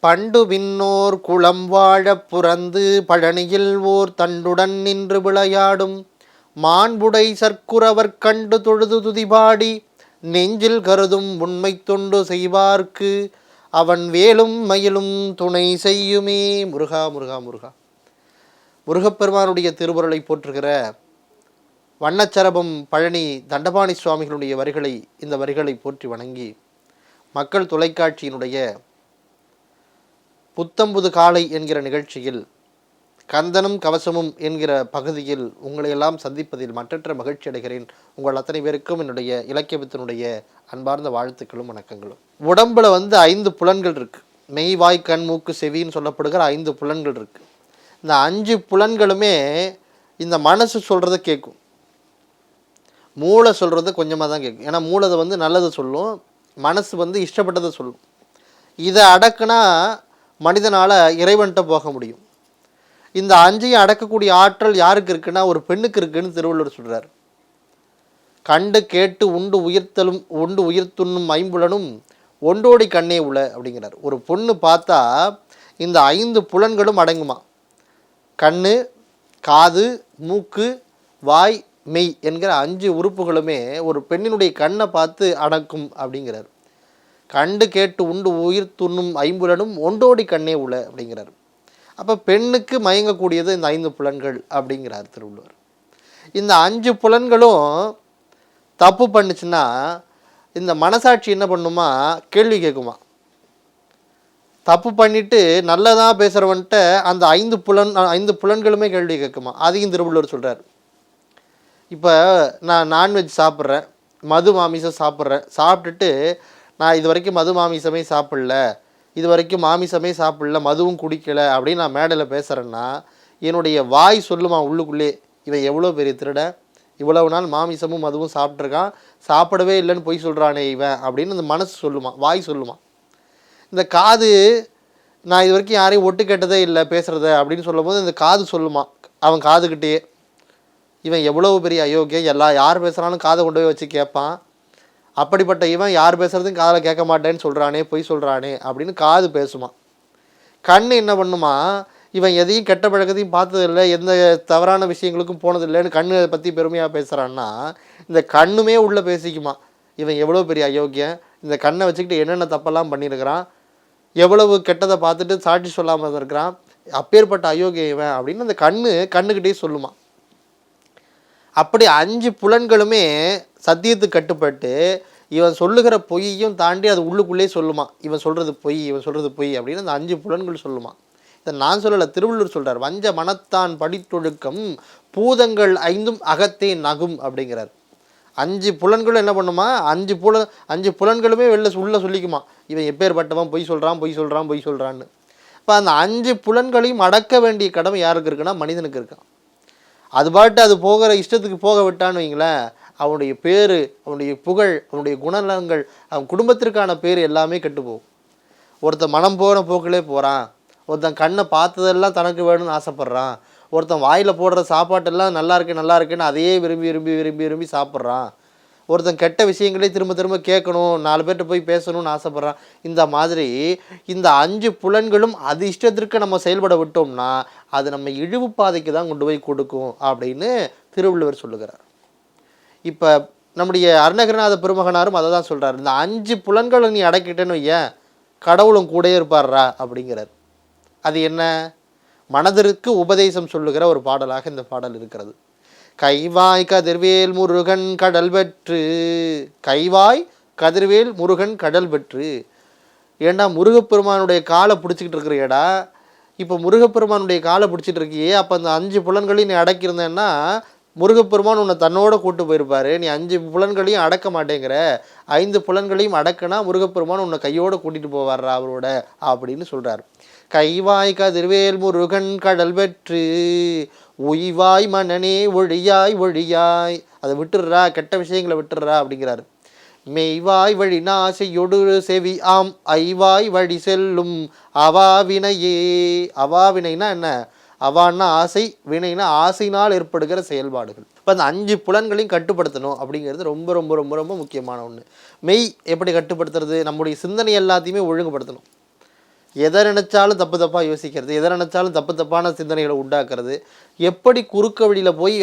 பண்டு விண்ணோர் குளம் வாழப் புறந்து பழனியில் ஓர் தண்டுடன் நின்று விளையாடும் மாண்புடை சர்க்குரவர் கண்டு தொழுது துதிபாடி நெஞ்சில் கருதும் உண்மை தொண்டு செய்வார்க்கு அவன் வேலும் மயிலும் துணை செய்யுமே. முருகா முருகா முருகா. முருகப்பெருமானுடைய திருவுருளை போற்றுகிற வண்ணச்சரபம் பழனி தண்டபாணி சுவாமிகளுடைய வரிகளை, இந்த வரிகளை போற்றி வணங்கி, மக்கள் தொலைக்காட்சியினுடைய புத்தம்புது காலை என்கிற நிகழ்ச்சியில் கந்தனும் கவசமும் என்கிற பகுதியில் உங்களையெல்லாம் சந்திப்பதில் மற்றற்ற மகிழ்ச்சி அடைகிறேன். உங்கள் அத்தனை பேருக்கும் என்னுடைய இலக்கியத்தினுடைய அன்பார்ந்த வாழ்த்துக்களும் வணக்கங்களும். உடம்புல 5 புலன்கள் இருக்கு. மெய், வாய், கண், மூக்கு, செவின்னு சொல்லப்படுகிற 5 புலன்கள் இருக்கு. இந்த 5 புலன்களுமே இந்த மனசு சொல்றதை கேட்கும், மூளை சொல்றதை கொஞ்சமாக தான் கேட்கும். ஏன்னா மூளை நல்லதை சொல்லும், மனசு இஷ்டப்பட்டதை சொல்லும். இதை அடக்குனா மனிதனால் இறைவன்கிட்ட போக முடியும். இந்த 5ஐயும் அடக்கக்கூடிய ஆற்றல் யாருக்கு இருக்குன்னா ஒரு பெண்ணுக்கு இருக்குன்னு திருவள்ளுவர் சொல்கிறார். கண்டு கேட்டு உண்டு உயிர்த்துண்ணும் ஐம்புலனும் ஒண்டோடி கண்ணே உள அப்படிங்கிறார். ஒரு பொண்ணு பார்த்தா இந்த 5 புலன்களும் அடங்குமா. கண்ணு, காது, மூக்கு, வாய், மெய் என்கிற 5 உறுப்புகளுமே ஒரு பெண்ணினுடைய கண்ணை பார்த்து அடக்கும் அப்படிங்கிறார். கண்டு கேட்டு உண்டு உயிர் துண்ணும் ஐம்புலனும் ஒண்டோடி கண்ணே உள அப்படிங்கிறார். அப்போ பெண்ணுக்கு மயங்கக்கூடியது இந்த 5 புலன்கள் அப்படிங்கிறார் திருவள்ளுவர். இந்த 5 புலன்களும் தப்பு பண்ணுச்சுன்னா இந்த மனசாட்சி என்ன பண்ணுமா, கேள்வி கேட்குமா. தப்பு பண்ணிட்டு நல்லதாக பேசுகிறவன்ட்ட அந்த 5 புலன்களுமே கேள்வி கேட்குமா. அதையும் திருவள்ளுவர் சொல்கிறார். இப்போ நான் நான்வெஜ் சாப்பிட்றேன், மது மாமிசம் சாப்பிட்றேன், சாப்பிட்டுட்டு நான் இது வரைக்கும் மது மாமிசமே சாப்பிடல, இது வரைக்கும் மாமிசமே சாப்பிடல, மதுவும் குடிக்கலை அப்படின்னு நான் மேடையில் பேசுகிறேன்னா என்னுடைய வாய் சொல்லுமா உள்ளுக்குள்ளே, இவன் எவ்வளோ பெரிய திருட, இவ்வளவு நாள் மாமிசமும் மதுவும் சாப்பிட்ருக்கான், சாப்பிடவே இல்லைன்னு பொய் சொல்கிறானே இவன் அப்படின்னு இந்த மனசு சொல்லுமா, வாய் சொல்லுமா. இந்த காது நான் இது வரைக்கும் யாரையும் ஒட்டு கேட்டதே இல்லை பேசுகிறத அப்படின்னு சொல்லும் போது இந்த காது சொல்லுமா அவன் காதுகிட்டே, இவன் எவ்வளவு பெரிய அயோக்கியம், யார் பேசுகிறாலும் காதை கொண்டு போய் வச்சு கேட்பான், அப்படிப்பட்ட இவன் யார் பேசுகிறதையும் காதில் கேட்க மாட்டேன்னு சொல்கிறானே, பொய் சொல்கிறானே அப்படின்னு காது பேசுமா. கண் என்ன பண்ணுமா, இவன் எதையும் கெட்ட பழக்கத்தையும் பார்த்ததில்லை, எந்த தவறான விஷயங்களுக்கும் போனதில்லைன்னு கண்ணை பற்றி பெருமையாக பேசுகிறான்னா இந்த கண்ணுமே உள்ளே பேசிக்குமா, இவன் எவ்வளோ பெரிய அயோக்கியம், இந்த கண்ணை வச்சுக்கிட்டு என்னென்ன தப்பெல்லாம் பண்ணியிருக்கிறான், எவ்வளவு கெட்டதை பார்த்துட்டு சாட்சி சொல்லாமல் இருக்கிறான், அப்பேற்பட்ட அயோக்கியம் இவன் அப்படின்னு அந்த கண்ணுக்கிட்டே சொல்லுமா. அப்படி 5 புலன்களுமே சத்தியத்துக்கு கட்டுப்பட்டு இவன் சொல்லுகிற பொய்யையும் தாண்டி அது உள்ளுக்குள்ளே சொல்லுமா, இவன் சொல்கிறது பொய் அப்படின்னு அந்த 5 புலன்கள் சொல்லுமா. இதை நான் சொல்லலை, திருவள்ளுவர் சொல்கிறார். வஞ்ச மனத்தான் படித்தொழுக்கம் பூதங்கள் 5 அகத்தே நகும் அப்படிங்கிறார். 5 புலன்களும் என்ன பண்ணுமா, 5 புலன்களுமே உள்ள சொல்லிக்குமா, இவன் எப்பேற்பட்டவன், பொய் சொல்கிறான்னு. இப்போ அந்த 5 புலன்களையும் அடக்க வேண்டிய கடமை யாருக்கு இருக்குன்னா மனிதனுக்கு இருக்கான். அது பாட்டு அது போகிற இஷ்டத்துக்கு போக விட்டான்னு வைங்களேன், அவனுடைய பேர், அவனுடைய புகழ், அவனுடைய குணநலங்கள், அவன் குடும்பத்திற்கான பேர் எல்லாமே கெட்டுப்போகும். ஒருத்தன் மனம் போன போக்கிலே போகிறான், ஒருத்தன் கண்ணை பார்த்ததெல்லாம் தனக்கு வேணும்னு ஆசைப்பட்றான், ஒருத்தன் வாயில் போடுற சாப்பாட்டெல்லாம் நல்லா இருக்குன்னு அதையே விரும்பி சாப்பிட்றான், ஒருத்தன் கெட்ட விஷயங்களே திரும்ப கேட்கணும், 4 பேர்கிட்ட போய் பேசணும்னு ஆசைப்பட்றான். இந்த மாதிரி இந்த 5 புலன்களும் அது இஷ்டத்திற்கு நம்ம செயல்பட விட்டோம்னா அது நம்ம இழிவு பாதைக்கு தான் கொண்டு போய் கொடுக்கும் அப்படின்னு திருவள்ளுவர் சொல்லுகிறார். இப்போ நம்முடைய அருணகிரிநாத பெருமகனாரும் அதை தான் சொல்கிறார். இந்த 5 புலன்களை நீ அடக்கிட்டேன்னு வையேன், கடவுளும் கூடயே இருப்பார்ரா அப்படிங்கிறார். அது என்ன, மனதிற்கு உபதேசம் சொல்லுகிற ஒரு பாடலாக இந்த பாடல் இருக்கிறது. கைவாய் கதிர்வேல் முருகன் கடல் பெற்று, கைவாய் கதிர்வேல் முருகன் கடல் பெற்று. ஏண்டா முருகப்பெருமானுடைய காலை பிடிச்சிக்கிட்டு இருக்கிறியடா, இப்போ முருகப்பெருமானுடைய காலை பிடிச்சிட்டு இருக்கியே, அப்போ அந்த 5 புலன்களையும் நீ அடக்கியிருந்தேன்னா முருகப்பெருமான் உன்னை தன்னோட கூட்டு போயிருப்பாரு. நீ 5 புலன்களையும் அடக்க மாட்டேங்கிற, 5 புலன்களையும் அடக்குனா முருகப்பெருமான் உன்னை கையோடு கூட்டிகிட்டு போவார்ரா அவரோட அப்படின்னு சொல்கிறார். கைவாய் கதிர்வேல் முருகன் கடல் பெற்று உய்வாய் மனனே ஒழியாய், அதை விட்டுடுறா, கெட்ட விஷயங்களை விட்டுடுறா அப்படிங்கிறாரு. மெய்வாய் வழி நாசையொடு செவி ஆம் ஐவாய் வழி செல்லும் அவாவினையே. அவாவினைனா என்ன, அவான்னா ஆசை, வினைனா ஆசையினால் ஏற்படுகிற செயல்பாடுகள். இப்போ அந்த 5 புலன்களையும் கட்டுப்படுத்தணும் அப்படிங்கிறது ரொம்ப ரொம்ப ரொம்ப ரொம்ப முக்கியமான ஒன்று. மெய் எப்படி கட்டுப்படுத்துறது, நம்முடைய சிந்தனை எல்லாத்தையுமே ஒழுங்குபடுத்தணும். எதை நினச்சாலும் தப்பு தப்பாக யோசிக்கிறது, எதை நினச்சாலும் தப்பு தப்பான சிந்தனைகளை உண்டாக்குறது, எப்படி குறுக்க வழியில் போய்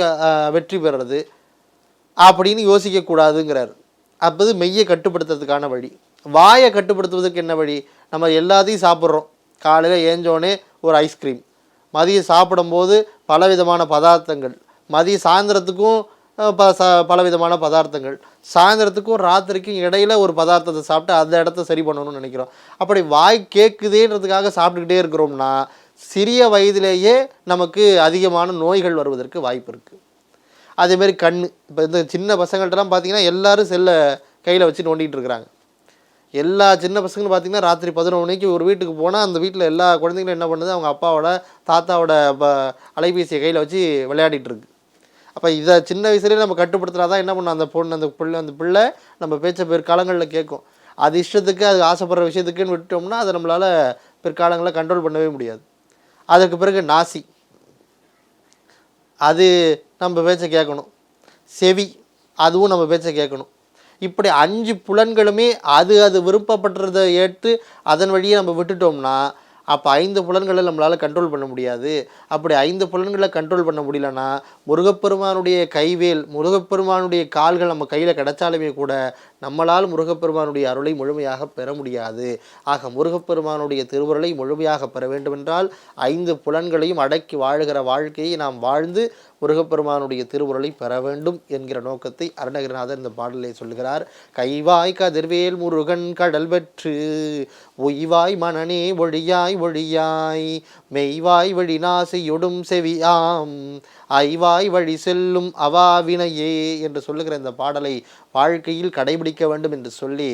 வெற்றி பெறுறது அப்படின்னு யோசிக்கக்கூடாதுங்கிறார். அப்போது மெய்யை கட்டுப்படுத்துறதுக்கான வழி. வாயை கட்டுப்படுத்துவதற்கு என்ன வழி? நம்ம எல்லாத்தையும் சாப்பிட்றோம். காலையில் ஏஞ்சோடனே ஒரு ஐஸ்கிரீம், மதியம் சாப்பிடும்போது பலவிதமான பதார்த்தங்கள், மதியம் சாயந்தரத்துக்கும் பலவிதமான பதார்த்தங்கள், சாயந்தரத்துக்கும் ராத்திரிக்கும் இடையில ஒரு பதார்த்தத்தை சாப்பிட்டு அந்த இடத்த சரி பண்ணணும்னு நினைக்கிறோம். அப்படி வாய் கேட்குதேன்றதுக்காக சாப்பிட்டுக்கிட்டே இருக்கிறோம்னா சிறிய வயதிலேயே நமக்கு அதிகமான நோய்கள் வருவதற்கு வாய்ப்பு இருக்குது. அதேமாரி கண், இப்போ இந்த சின்ன பசங்கள்ட்டலாம் பார்த்தீங்கன்னா எல்லோரும் செல்லை கையில் வச்சு நோண்டிகிட்டு இருக்கிறாங்க. எல்லா சின்ன பசங்களும் பார்த்திங்கன்னா ராத்திரி 11 மணிக்கு ஒரு வீட்டுக்கு போனால் அந்த வீட்டில் எல்லா குழந்தைங்களும் என்ன பண்ணுது, அவங்க அப்பாவோட தாத்தாவோட அலைபேசியை கையில் வச்சு விளையாடிட்டு இருக்கு. அப்போ இதை சின்ன வயசுலேயே நம்ம கட்டுப்படுத்துனா தான் என்ன பண்ணும் அந்த பொண்ணு, அந்த பிள்ளை நம்ம பேச்சை பிற்காலங்களில் கேட்கும். அது இஷ்டத்துக்கு அது ஆசைப்படுற விஷயத்துக்குன்னு விட்டோம்னா அதை நம்மளால் பிற்காலங்களில் கண்ட்ரோல் பண்ணவே முடியாது. அதுக்கு பிறகு நாசி, அது நம்ம பேச்சை கேட்கணும். செவி, அதுவும் நம்ம பேச்சை கேட்கணும். இப்படி 5 புலன்களுமே அது விருப்பப்படுறதை ஏற்று அதன் வழியே நம்ம விட்டுட்டோம்னா அப்போ 5 புலன்களை நம்மளால் கண்ட்ரோல் பண்ண முடியாது. அப்படி 5 புலன்களை கண்ட்ரோல் பண்ண முடியலன்னா முருகப்பெருமானுடைய கைவேல், முருகப்பெருமானுடைய கால்கள் நம்ம கையில் கிடைச்சாலுமே கூட நம்மளால் முருகப்பெருமானுடைய அருளை முழுமையாக பெற முடியாது. ஆக முருகப்பெருமானுடைய திருவருளை முழுமையாக பெற வேண்டுமென்றால் 5 புலன்களையும் அடக்கி வாழுகிற வாழ்க்கையை நாம் வாழ்ந்து முருகப்பெருமானுடைய திருவுருளை பெற வேண்டும் என்கிற நோக்கத்தை அருணகிரிநாதர் இந்த பாடலை சொல்லுகிறார். கைவாய் கதிர்வேல் முருகன் கடல் பெற்று ஒய்வாய் மனனே ஒழியாய் ஒழியாய் மெய்வாய் வழி நாசையொடும் செவியாம் ஐவாய் வழி செல்லும் அவாவினையே என்று சொல்லுகிற இந்த பாடலை வாழ்க்கையில் கடைபிடிக்க வேண்டும் என்று சொல்லி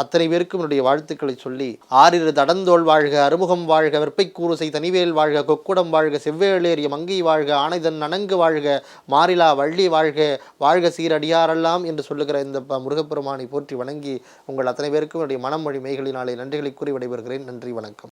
அத்தனை பேருக்கும் என்னுடைய வாழ்த்துக்களை சொல்லி, ஆறிரு தடந்தோள் வாழ்க, அறுமுகம் வாழ்க, வெற்பை கூறுசை தனிவேல் வாழ்க, கொக்குடம் வாழ்க, செவ்வேளேறிய மங்கை வாழ்க, ஆனைதன் நனங்கு வாழ்க, மாறிலா வள்ளி வாழ்க, வாழ்க சீரடியாரெல்லாம் என்று சொல்லுகிற இந்த முருகப்பெருமானை போற்றி வணங்கி உங்கள் அத்தனை பேருக்கும் என்னுடைய மனம் வழி மெய்களினாலே நன்றிகளை கூறி விடைபெறுகிறேன். நன்றி, வணக்கம்.